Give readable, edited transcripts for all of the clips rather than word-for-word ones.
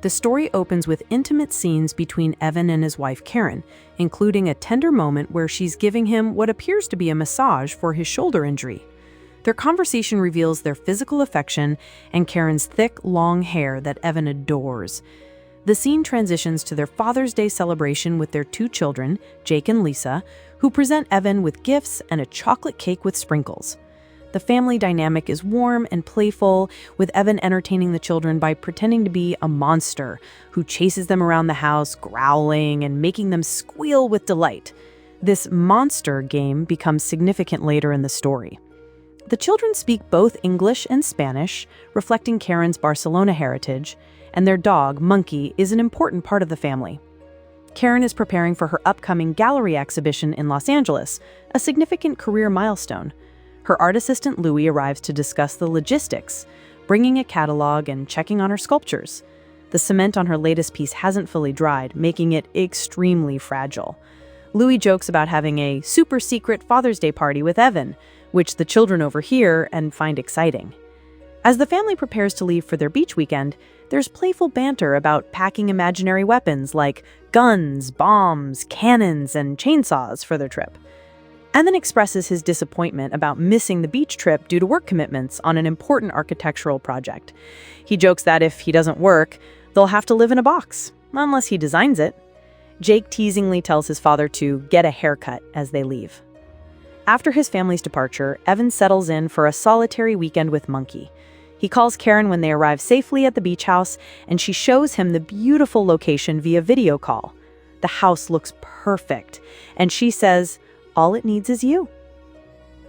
The story opens with intimate scenes between Evan and his wife Karen, including a tender moment where she's giving him what appears to be a massage for his shoulder injury. Their conversation reveals their physical affection and Karen's thick, long hair that Evan adores. The scene transitions to their Father's Day celebration with their 2 children, Jake and Lisa, who present Evan with gifts and a chocolate cake with sprinkles. The family dynamic is warm and playful, with Evan entertaining the children by pretending to be a monster who chases them around the house, growling and making them squeal with delight. This monster game becomes significant later in the story. The children speak both English and Spanish, reflecting Karen's Barcelona heritage, and their dog, Monkey, is an important part of the family. Karen is preparing for her upcoming gallery exhibition in Los Angeles, a significant career milestone. Her art assistant Louie arrives to discuss the logistics, bringing a catalog and checking on her sculptures. The cement on her latest piece hasn't fully dried, making it extremely fragile. Louie jokes about having a super secret Father's Day party with Evan, which the children overhear and find exciting. As the family prepares to leave for their beach weekend, there's playful banter about packing imaginary weapons like guns, bombs, cannons, and chainsaws for their trip. Evan expresses his disappointment about missing the beach trip due to work commitments on an important architectural project. He jokes that if he doesn't work, they'll have to live in a box, unless he designs it. Jake teasingly tells his father to get a haircut as they leave. After his family's departure, Evan settles in for a solitary weekend with Monkey. He calls Karen when they arrive safely at the beach house, and she shows him the beautiful location via video call. The house looks perfect, and she says, "All it needs is you."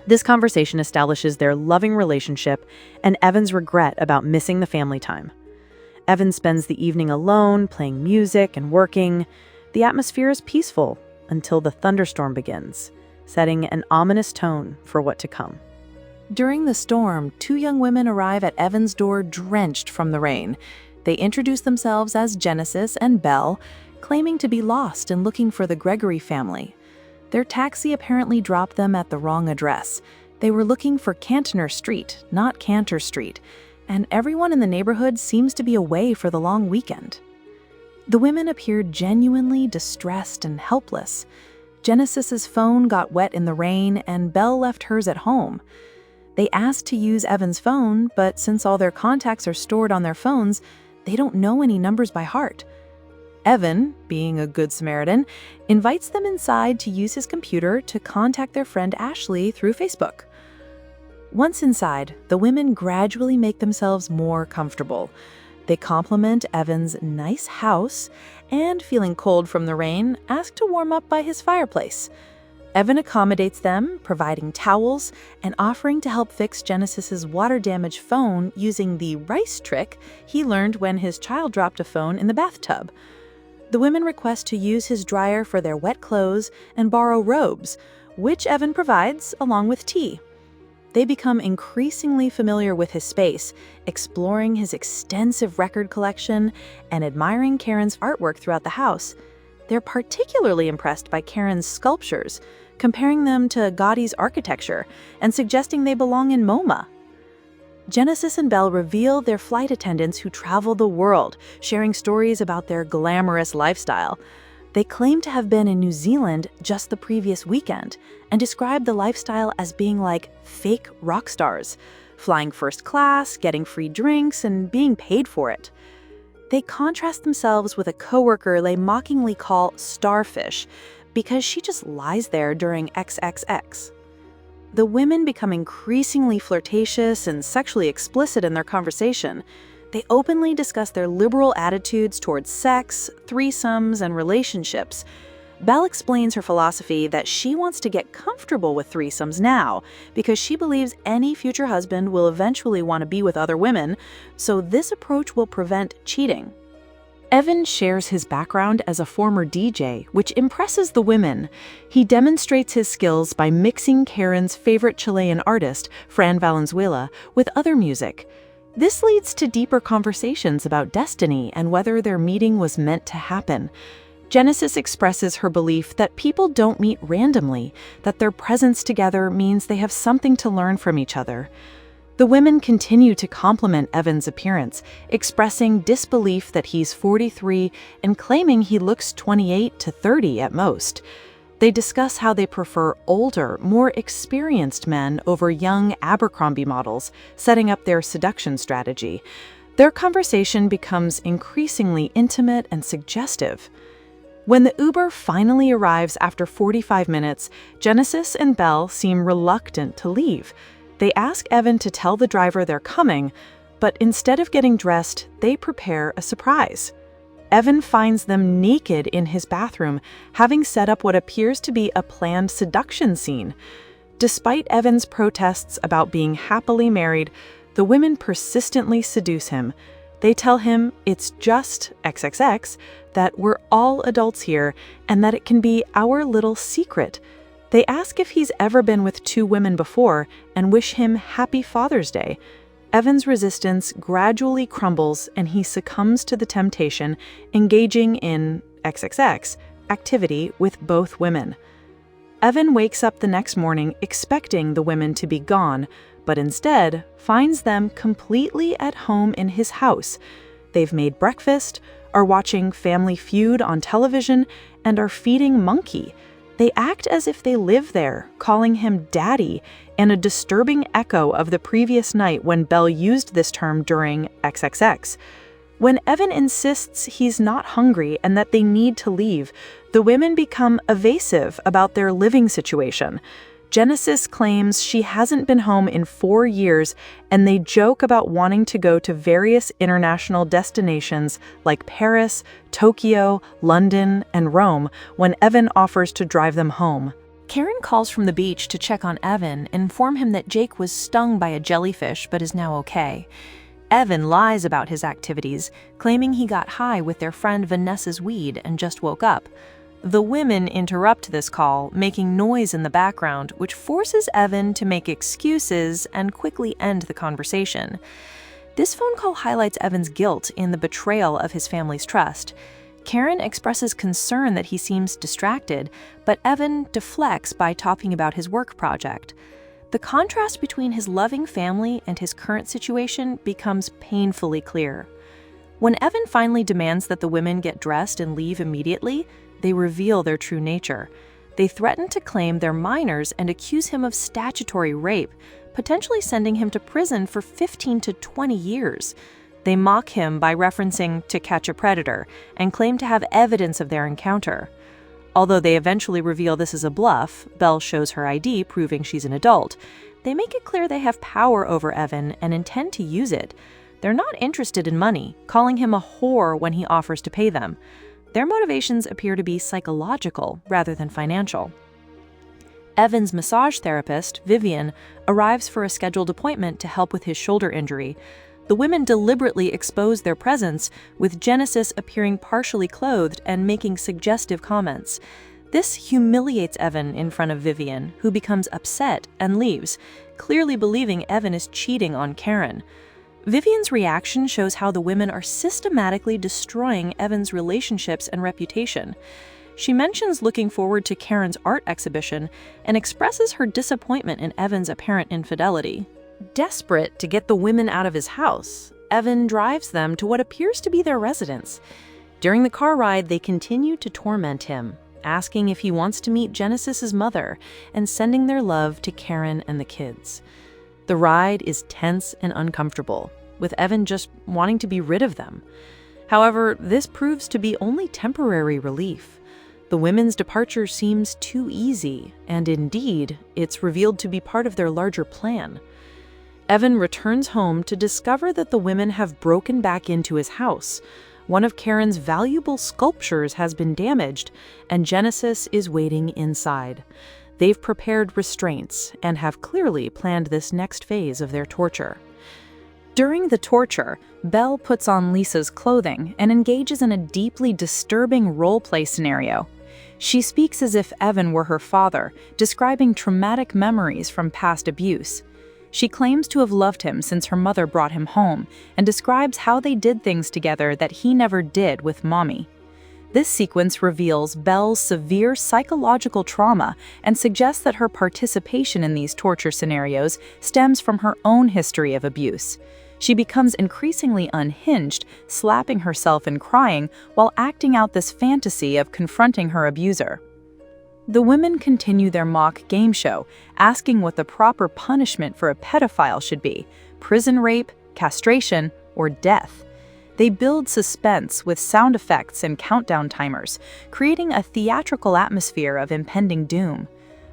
This conversation establishes their loving relationship and Evan's regret about missing the family time. Evan spends the evening alone, playing music and working. The atmosphere is peaceful until the thunderstorm begins, setting an ominous tone for what to come. During the storm, 2 young women arrive at Evan's door drenched from the rain. They introduce themselves as Genesis and Belle, claiming to be lost and looking for the Gregory family. Their taxi apparently dropped them at the wrong address. They were looking for Cantner Street, not Cantor Street, and everyone in the neighborhood seems to be away for the long weekend. The women appeared genuinely distressed and helpless. Genesis's phone got wet in the rain, and Belle left hers at home. They asked to use Evan's phone, but since all their contacts are stored on their phones, they don't know any numbers by heart. Evan, being a good Samaritan, invites them inside to use his computer to contact their friend Ashley through Facebook. Once inside, the women gradually make themselves more comfortable. They compliment Evan's nice house and, feeling cold from the rain, ask to warm up by his fireplace. Evan accommodates them, providing towels and offering to help fix Genesis's water-damaged phone using the rice trick he learned when his child dropped a phone in the bathtub. The women request to use his dryer for their wet clothes and borrow robes, which Evan provides along with tea. They become increasingly familiar with his space, exploring his extensive record collection and admiring Karen's artwork throughout the house. They're particularly impressed by Karen's sculptures, comparing them to Gaudi's architecture and suggesting they belong in MoMA. Genesis and Belle reveal they're flight attendants who travel the world, sharing stories about their glamorous lifestyle. They claim to have been in New Zealand just the previous weekend and describe the lifestyle as being like fake rock stars, flying first class, getting free drinks, and being paid for it. They contrast themselves with a coworker they mockingly call Starfish because she just lies there during XXX. The women become increasingly flirtatious and sexually explicit in their conversation. They openly discuss their liberal attitudes towards sex, threesomes, and relationships. Belle explains her philosophy that she wants to get comfortable with threesomes now because she believes any future husband will eventually want to be with other women, so this approach will prevent cheating. Evan shares his background as a former DJ, which impresses the women. He demonstrates his skills by mixing Karen's favorite Chilean artist, Fran Valenzuela, with other music. This leads to deeper conversations about destiny and whether their meeting was meant to happen. Genesis expresses her belief that people don't meet randomly, that their presence together means they have something to learn from each other. The women continue to compliment Evan's appearance, expressing disbelief that he's 43 and claiming he looks 28 to 30 at most. They discuss how they prefer older, more experienced men over young Abercrombie models, setting up their seduction strategy. Their conversation becomes increasingly intimate and suggestive. When the Uber finally arrives after 45 minutes, Genesis and Belle seem reluctant to leave. They ask Evan to tell the driver they're coming, but instead of getting dressed, they prepare a surprise. Evan finds them naked in his bathroom, having set up what appears to be a planned seduction scene. Despite Evan's protests about being happily married, the women persistently seduce him. They tell him it's just XXX, that we're all adults here, and that it can be our little secret. They ask if he's ever been with 2 women before and wish him Happy Father's Day. Evan's resistance gradually crumbles and he succumbs to the temptation, engaging in XXX activity with both women. Evan wakes up the next morning expecting the women to be gone, but instead finds them completely at home in his house. They've made breakfast, are watching Family Feud on television, and are feeding Monkey. They act as if they live there, calling him Daddy, and a disturbing echo of the previous night when Belle used this term during XXX. When Evan insists he's not hungry and that they need to leave, the women become evasive about their living situation. Genesis claims she hasn't been home in 4 years, and they joke about wanting to go to various international destinations like Paris, Tokyo, London, and Rome when Evan offers to drive them home. Karen calls from the beach to check on Evan and inform him that Jake was stung by a jellyfish but is now okay. Evan lies about his activities, claiming he got high with their friend Vanessa's weed and just woke up. The women interrupt this call, making noise in the background, which forces Evan to make excuses and quickly end the conversation. This phone call highlights Evan's guilt in the betrayal of his family's trust. Karen expresses concern that he seems distracted, but Evan deflects by talking about his work project. The contrast between his loving family and his current situation becomes painfully clear. When Evan finally demands that the women get dressed and leave immediately, they reveal their true nature. They threaten to claim they're minors and accuse him of statutory rape, potentially sending him to prison for 15 to 20 years. They mock him by referencing To Catch a Predator and claim to have evidence of their encounter. Although they eventually reveal this is a bluff, Belle shows her ID proving she's an adult. They make it clear they have power over Evan and intend to use it. They're not interested in money, calling him a whore when he offers to pay them. Their motivations appear to be psychological rather than financial. Evan's massage therapist, Vivian, arrives for a scheduled appointment to help with his shoulder injury. The women deliberately expose their presence, with Genesis appearing partially clothed and making suggestive comments. This humiliates Evan in front of Vivian, who becomes upset and leaves, clearly believing Evan is cheating on Karen. Vivian's reaction shows how the women are systematically destroying Evan's relationships and reputation. She mentions looking forward to Karen's art exhibition and expresses her disappointment in Evan's apparent infidelity. Desperate to get the women out of his house, Evan drives them to what appears to be their residence. During the car ride, they continue to torment him, asking if he wants to meet Genesis's mother and sending their love to Karen and the kids. The ride is tense and uncomfortable, with Evan just wanting to be rid of them. However, this proves to be only temporary relief. The women's departure seems too easy, and indeed, it's revealed to be part of their larger plan. Evan returns home to discover that the women have broken back into his house. One of Karen's valuable sculptures has been damaged, and Genesis is waiting inside. They've prepared restraints and have clearly planned this next phase of their torture. During the torture, Belle puts on Lisa's clothing and engages in a deeply disturbing role-play scenario. She speaks as if Evan were her father, describing traumatic memories from past abuse. She claims to have loved him since her mother brought him home and describes how they did things together that he never did with Mommy. This sequence reveals Belle's severe psychological trauma and suggests that her participation in these torture scenarios stems from her own history of abuse. She becomes increasingly unhinged, slapping herself and crying while acting out this fantasy of confronting her abuser. The women continue their mock game show, asking what the proper punishment for a pedophile should be: prison rape, castration, or death. They build suspense with sound effects and countdown timers, creating a theatrical atmosphere of impending doom.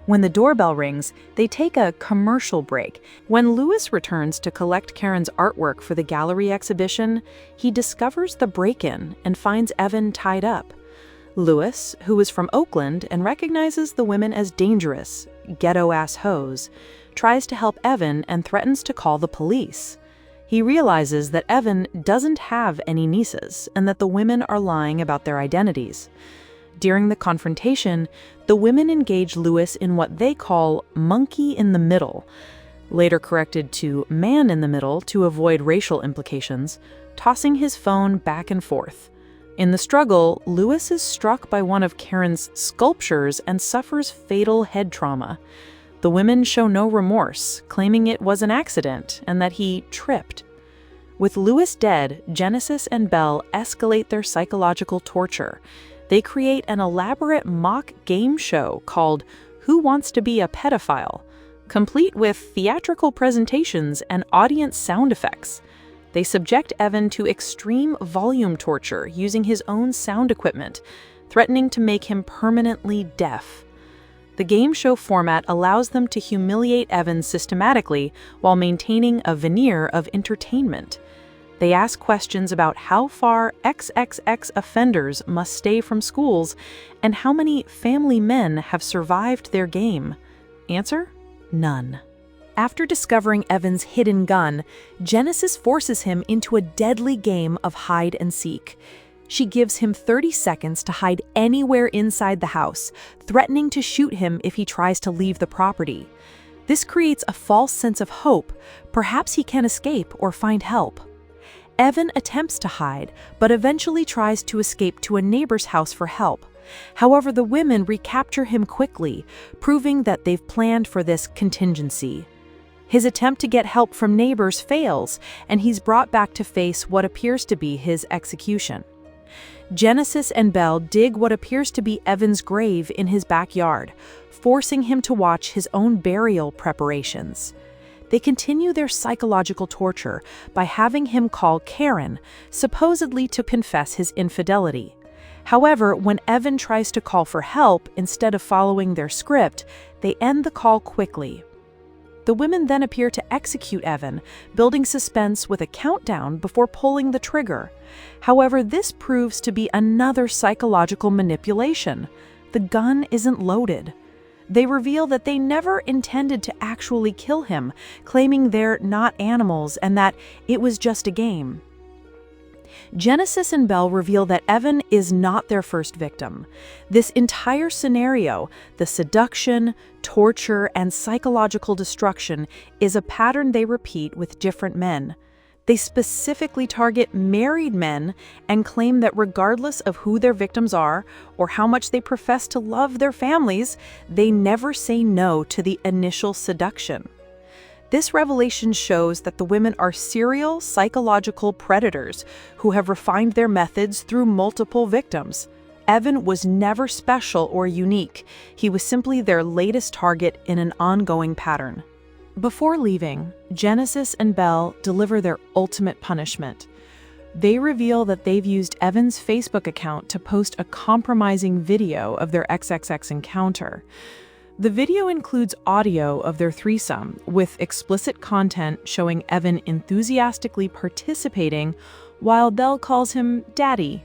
When the doorbell rings, they take a commercial break. When Louis returns to collect Karen's artwork for the gallery exhibition, he discovers the break-in and finds Evan tied up. Louis, who is from Oakland and recognizes the women as dangerous, ghetto-ass hoes, tries to help Evan and threatens to call the police. He realizes that Evan doesn't have any nieces and that the women are lying about their identities. During the confrontation, the women engage Louis in what they call monkey in the middle, later corrected to man in the middle to avoid racial implications, tossing his phone back and forth. In the struggle, Louis is struck by one of Karen's sculptures and suffers fatal head trauma. The women show no remorse, claiming it was an accident and that he tripped. With Louis dead, Genesis and Belle escalate their psychological torture. They create an elaborate mock game show called Who Wants to Be a Pedophile?, complete with theatrical presentations and audience sound effects. They subject Evan to extreme volume torture using his own sound equipment, threatening to make him permanently deaf. The game show format allows them to humiliate Evan systematically while maintaining a veneer of entertainment. They ask questions about how far XXX offenders must stay from schools and how many family men have survived their game. Answer: none. After discovering Evan's hidden gun, Genesis forces him into a deadly game of hide and seek. She gives him 30 seconds to hide anywhere inside the house, threatening to shoot him if he tries to leave the property. This creates a false sense of hope. Perhaps he can escape or find help. Evan attempts to hide, but eventually tries to escape to a neighbor's house for help. However, the women recapture him quickly, proving that they've planned for this contingency. His attempt to get help from neighbors fails, and he's brought back to face what appears to be his execution. Genesis and Belle dig what appears to be Evan's grave in his backyard, forcing him to watch his own burial preparations. They continue their psychological torture by having him call Karen, supposedly to confess his infidelity. However, when Evan tries to call for help instead of following their script, they end the call quickly. The women then appear to execute Evan, building suspense with a countdown before pulling the trigger. However, this proves to be another psychological manipulation. The gun isn't loaded. They reveal that they never intended to actually kill him, claiming they're not animals and that it was just a game. Genesis and Belle reveal that Evan is not their first victim. This entire scenario, the seduction, torture, and psychological destruction, is a pattern they repeat with different men. They specifically target married men and claim that regardless of who their victims are or how much they profess to love their families, they never say no to the initial seduction. This revelation shows that the women are serial psychological predators who have refined their methods through multiple victims. Evan was never special or unique. He was simply their latest target in an ongoing pattern. Before leaving, Genesis and Belle deliver their ultimate punishment. They reveal that they've used Evan's Facebook account to post a compromising video of their XXX encounter. The video includes audio of their threesome, with explicit content showing Evan enthusiastically participating while Belle calls him Daddy.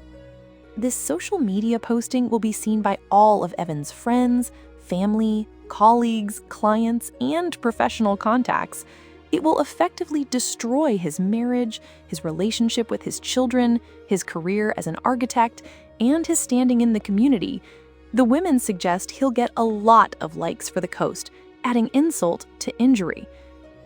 This social media posting will be seen by all of Evan's friends, family, colleagues, clients, and professional contacts. It will effectively destroy his marriage, his relationship with his children, his career as an architect, and his standing in the community. The women suggest he'll get a lot of likes for the post, adding insult to injury.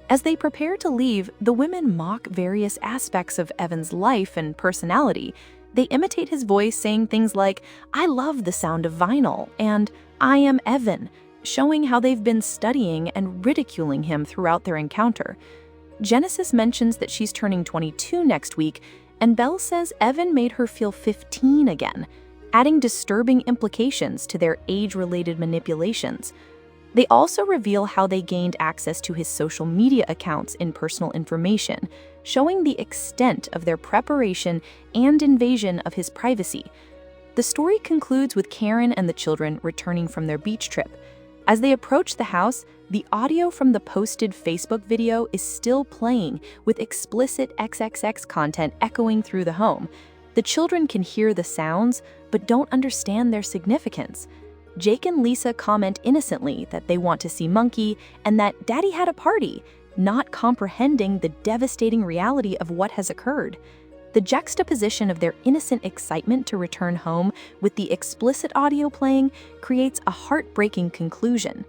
As they prepare to leave, the women mock various aspects of Evan's life and personality. They imitate his voice, saying things like, "I love the sound of vinyl," and "I am Evan," showing how they've been studying and ridiculing him throughout their encounter. Genesis mentions that she's turning 22 next week, and Belle says Evan made her feel 15 again, adding disturbing implications to their age-related manipulations. They also reveal how they gained access to his social media accounts and personal information, showing the extent of their preparation and invasion of his privacy. The story concludes with Karen and the children returning from their beach trip. As they approach the house, the audio from the posted Facebook video is still playing, with explicit XXX content echoing through the home. The children can hear the sounds, but don't understand their significance. Jake and Lisa comment innocently that they want to see Monkey and that Daddy had a party, not comprehending the devastating reality of what has occurred. The juxtaposition of their innocent excitement to return home with the explicit audio playing creates a heartbreaking conclusion.